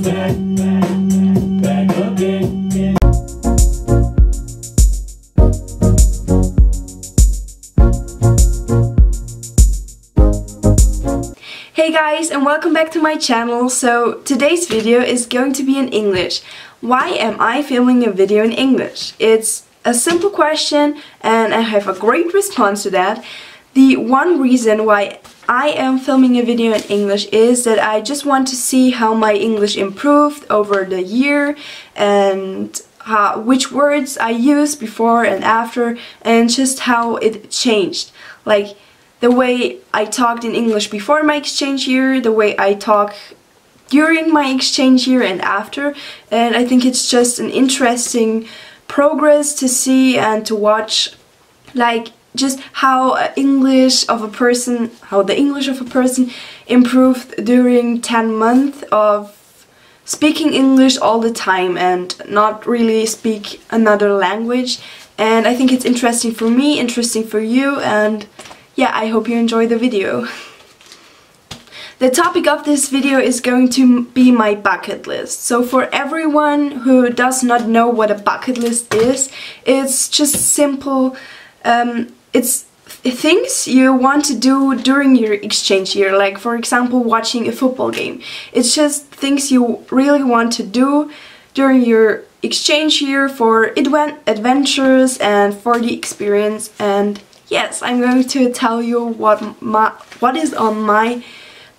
Hey guys, and welcome back to my channel. So today's video is going to be in English. Why am I filming a video in English? It's a simple question and I have a great response to that. The one reason why I am filming a video in English is that I just want to see how my English improved over the year and which words I used before and after, and just how it changed. Like the way I talked in English before my exchange year, the way I talk during my exchange year and after. And I think it's just an interesting progress to see and to watch, like just how the English of a person improved during 10 months of speaking English all the time and not really speak another language. And I think it's interesting for me, interesting for you, and yeah, I hope you enjoy the video. The topic of this video is going to be my bucket list. So for everyone who does not know what a bucket list is, it's just simple. It's things you want to do during your exchange year, like for example watching a football game. It's just things you really want to do during your exchange year for adventures and for the experience. And yes, I'm going to tell you what is on my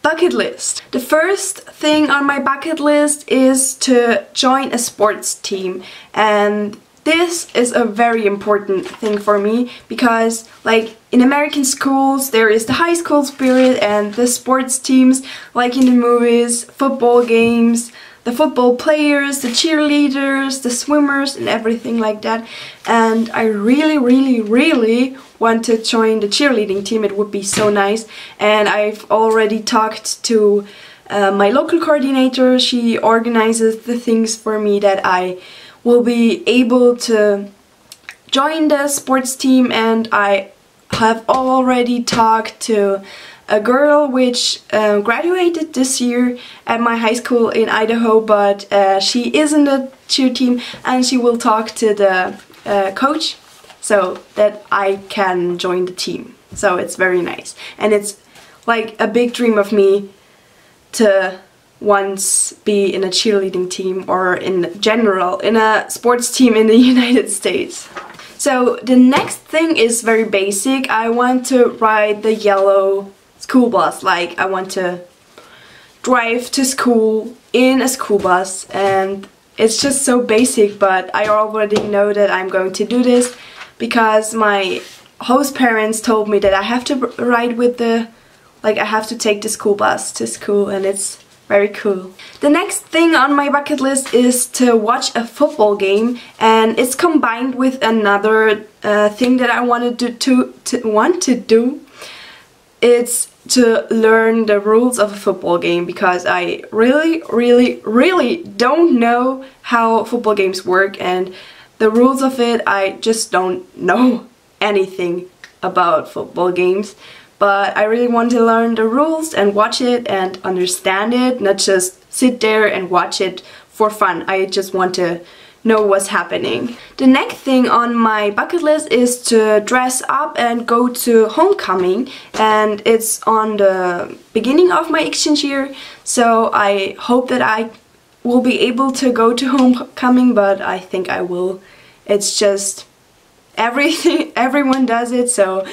bucket list. The first thing on my bucket list is to join a sports team, and this is a very important thing for me because, like, in American schools there is the high school spirit and the sports teams, like in the movies, football games, the football players, the cheerleaders, the swimmers and everything like that. And I really want to join the cheerleading team. It would be so nice. And I've already talked to my local coordinator. She organizes the things for me that I will be able to join the sports team. And I have already talked to a girl which graduated this year at my high school in Idaho, but she is in the cheer team, and she will talk to the coach so that I can join the team. So it's very nice, and it's like a big dream of me to once be in a cheerleading team, or in general in a sports team in the United States. So the next thing is very basic. I want to ride the yellow school bus. Like, I want to drive to school in a school bus, and it's just so basic, but I already know that I'm going to do this because my host parents told me that I have to ride with I have to take the school bus to school, and it's very cool. The next thing on my bucket list is to watch a football game, and it's combined with another thing that I want to do. It's to learn the rules of a football game, because I really don't know how football games work, and the rules of it, I just don't know anything about football games. But I really want to learn the rules and watch it and understand it, not just sit there and watch it for fun. I just want to know what's happening. The next thing on my bucket list is to dress up and go to homecoming, and it's on the beginning of my exchange year, so I hope that I will be able to go to homecoming, but I think I will. It's just everyone does it, so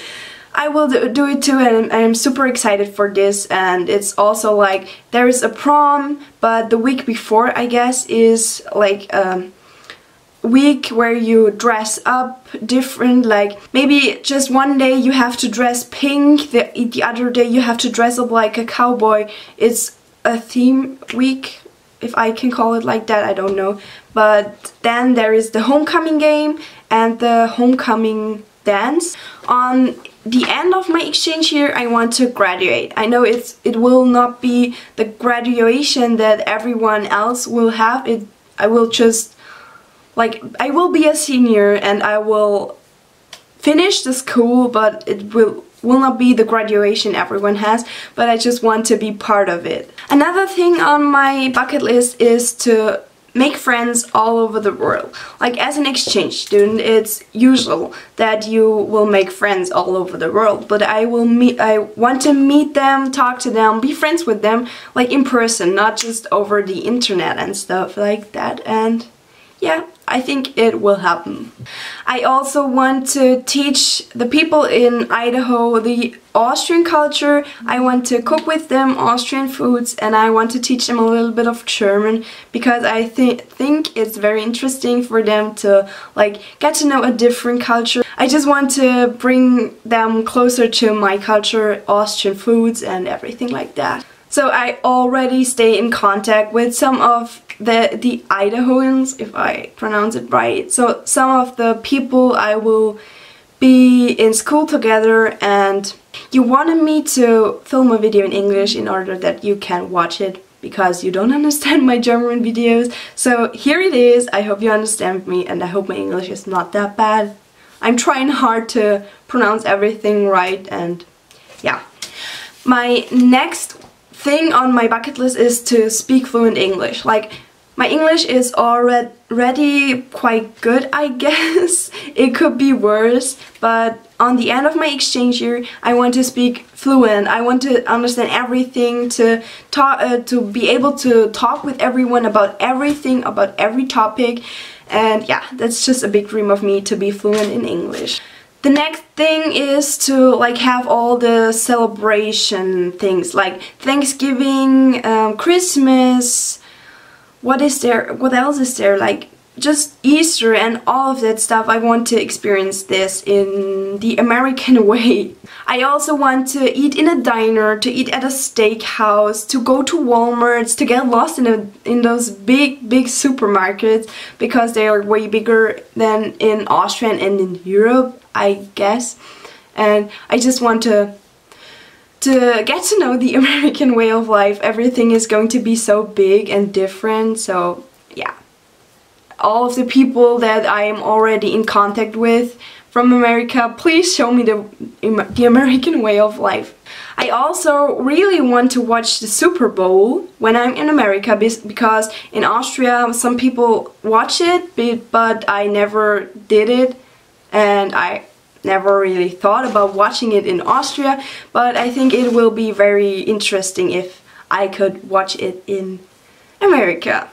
I will do it too, and I'm super excited for this. And it's also like there is a prom, but the week before, I guess, is like week where you dress up different. Like maybe just one day you have to dress pink, the other day you have to dress up like a cowboy. It's a theme week, if I can call it like that, I don't know. But then there is the homecoming game and the homecoming dance. On the end of my exchange year, I want to graduate. I know it will not be the graduation that everyone else will have. I will just, like, I will be a senior and I will finish the school, but it will will not be the graduation everyone has, but I just want to be part of it. Another thing on my bucket list is to make friends all over the world. Like as an exchange student, it's usual that you will make friends all over the world, but I want to meet them, talk to them, be friends with them, like in person, not just over the internet and stuff like that. And yeah, I think it will happen. I also want to teach the people in Idaho the Austrian culture. I want to cook with them Austrian foods, and I want to teach them a little bit of German, because I think it's very interesting for them to like get to know a different culture. I just want to bring them closer to my culture, Austrian foods and everything like that. So I already stay in contact with some of the Idahoans, if I pronounce it right. So some of the people I will be in school together, and you wanted me to film a video in English in order that you can watch it, because you don't understand my German videos. So here it is. I hope you understand me, and I hope my English is not that bad. I'm trying hard to pronounce everything right, and yeah. My next thing on my bucket list is to speak fluent English. Like, my English is already quite good, I guess. It could be worse, but on the end of my exchange year, I want to speak fluent. I want to understand everything, to talk, to be able to talk with everyone about everything, about every topic. And yeah, that's just a big dream of me, to be fluent in English. The next thing is to like have all the celebration things, like Thanksgiving, Christmas, what else is there, like just Easter and all of that stuff. I want to experience this in the American way. I also want to eat in a diner, to eat at a steakhouse, to go to Walmarts, to get lost in those big supermarkets, because they are way bigger than in Austria and in Europe, I guess. And I just want to get to know the American way of life. Everything is going to be so big and different, so yeah. All of the people that I am already in contact with from America, please show me the American way of life. I also really want to watch the Super Bowl when I'm in America, because in Austria some people watch it, but I never did it, and I never really thought about watching it in Austria, but I think it will be very interesting if I could watch it in America.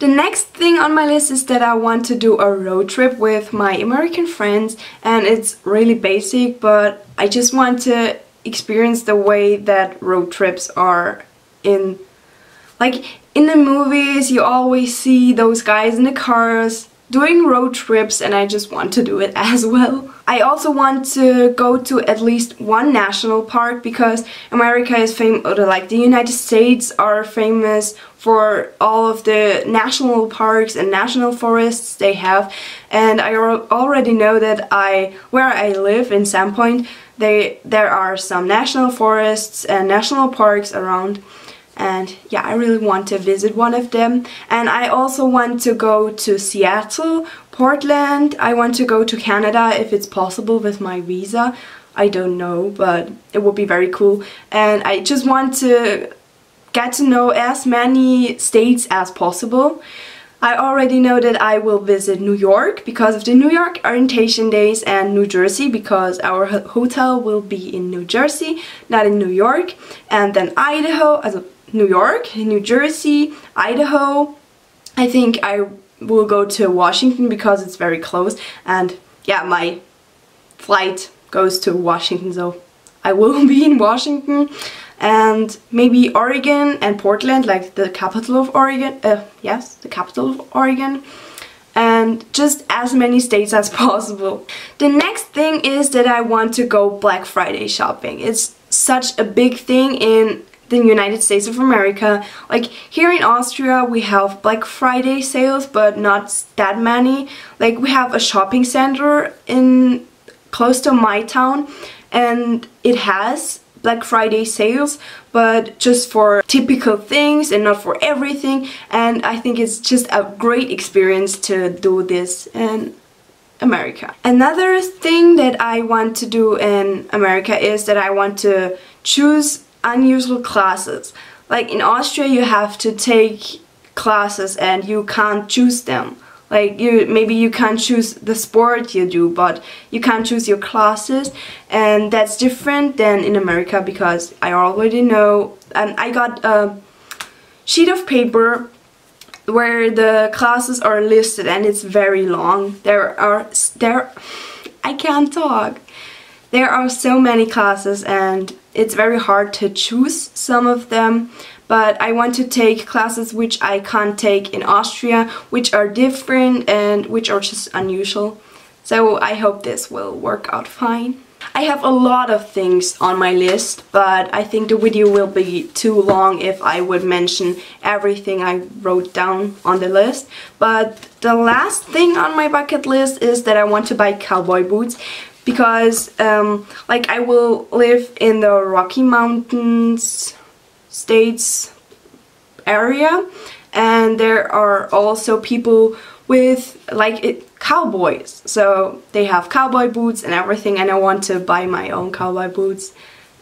The next thing on my list is that I want to do a road trip with my American friends, and it's really basic, but I just want to experience the way that road trips are in, like in the movies you always see those guys in the cars doing road trips, and I just want to do it as well. I also want to go to at least one national park, because America is famous, or like the United States are famous for all of the national parks and national forests they have. And I already know that where I live in Sandpoint, there are some national forests and national parks around. And yeah, I really want to visit one of them. And I also want to go to Seattle, Portland. I want to go to Canada if it's possible with my visa. I don't know, but it would be very cool. And I just want to get to know as many states as possible. I already know that I will visit New York because of the New York orientation days, and New Jersey because our hotel will be in New Jersey, not in New York. And then Idaho, also New York, New Jersey, Idaho. I think I will go to Washington because it's very close, and yeah, my flight goes to Washington, so I will be in Washington. And maybe Oregon and Portland, like the capital of Oregon, yes, the capital of Oregon, and just as many states as possible. The next thing is that I want to go Black Friday shopping. It's such a big thing in the United States of America. Like here in Austria we have Black Friday sales, but not that many. Like we have a shopping center in close to my town, and it has Black Friday sales, but just for typical things and not for everything. And I think it's just a great experience to do this, and America. Another thing that I want to do in America is that I want to choose unusual classes. Like in Austria you have to take classes and you can't choose them. Like maybe you can't choose the sport you do, but you can't choose your classes, and that's different than in America because I already know, and I got a sheet of paper where the classes are listed and it's very long. I can't talk. There are so many classes and it's very hard to choose some of them. But I want to take classes which I can't take in Austria, which are different and which are just unusual. So I hope this will work out fine. I have a lot of things on my list, but I think the video will be too long if I would mention everything I wrote down on the list. But the last thing on my bucket list is that I want to buy cowboy boots. Because like I will live in the Rocky Mountains states area, and there are also people with cowboys, so they have cowboy boots and everything, and I want to buy my own cowboy boots,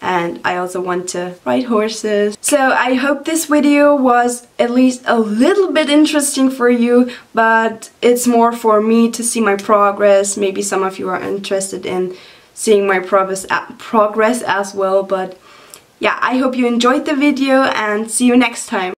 and I also want to ride horses. So I hope this video was at least a little bit interesting for you, but it's more for me to see my progress. Maybe some of you are interested in seeing my progress as well, but yeah, I hope you enjoyed the video and see you next time.